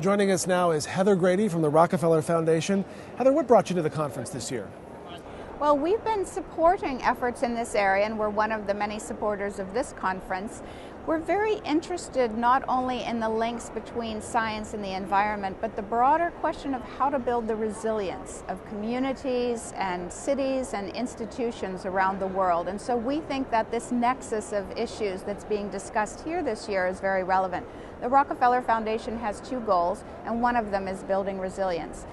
Joining us now is Heather Grady from the Rockefeller Foundation. Heather, what brought you to the conference this year? Well, we've been supporting efforts in this area, and we're one of the many supporters of this conference. We're very interested not only in the links between science and the environment, but the broader question of how to build the resilience of communities and cities and institutions around the world. And so we think that this nexus of issues that's being discussed here this year is very relevant. The Rockefeller Foundation has two goals, and one of them is building resilience.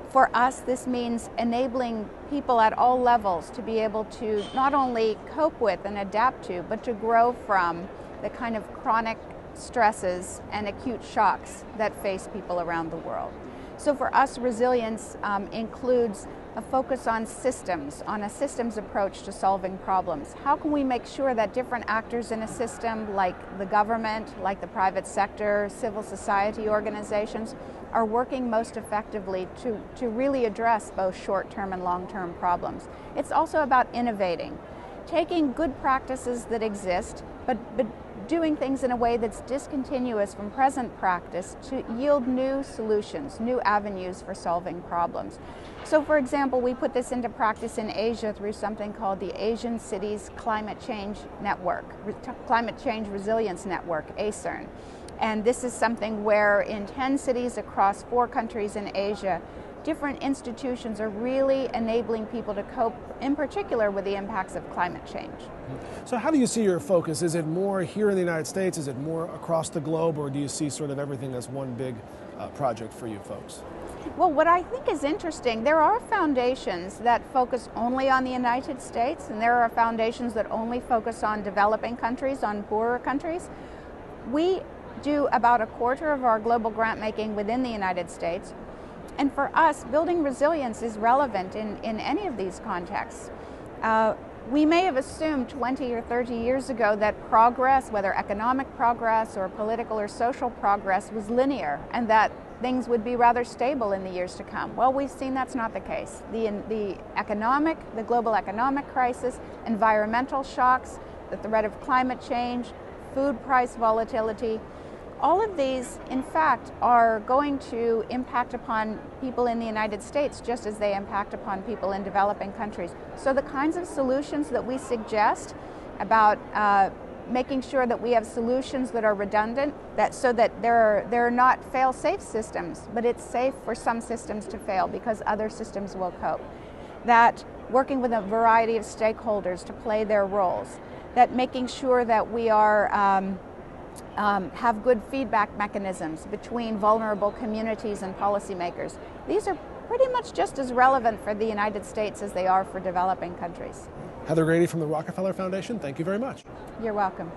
For us, this means enabling people at all levels to be able to not only cope with and adapt to, but to grow from the kind of chronic stresses and acute shocks that face people around the world. So for us, resilience includes a focus on systems, on a systems approach to solving problems. How can we make sure that different actors in a system, like the government, like the private sector, civil society organizations, are working most effectively to really address both short-term and long-term problems? It's also about innovating, taking good practices that exist, but doing things in a way that's discontinuous from present practice to yield new solutions, new avenues for solving problems. So for example, we put this into practice in Asia through something called the Asian Cities Climate Change Network, Climate Change Resilience Network, ACERN. And this is something where in 10 cities across 4 countries in Asia, different institutions are really enabling people to cope, in particular, with the impacts of climate change. So how do you see your focus? Is it more here in the United States? Is it more across the globe? Or do you see sort of everything as one big project for you folks? Well, what I think is interesting, there are foundations that focus only on the United States, and there are foundations that only focus on developing countries, on poorer countries. We do about 1/4 of our global grant making within the United States. And for us, building resilience is relevant in any of these contexts. We may have assumed 20 or 30 years ago that progress, whether economic progress or political or social progress, was linear and that things would be rather stable in the years to come. Well, we've seen that's not the case. The global economic crisis, environmental shocks, the threat of climate change, food price volatility, all of these, in fact, are going to impact upon people in the United States just as they impact upon people in developing countries. So the kinds of solutions that we suggest about making sure that we have solutions that are redundant, so that they're not fail-safe systems, but it's safe for some systems to fail because other systems will cope. That working with a variety of stakeholders to play their roles. That making sure that we are have good feedback mechanisms between vulnerable communities and policymakers. These are pretty much just as relevant for the United States as they are for developing countries. Heather Grady from the Rockefeller Foundation, thank you very much. You're welcome.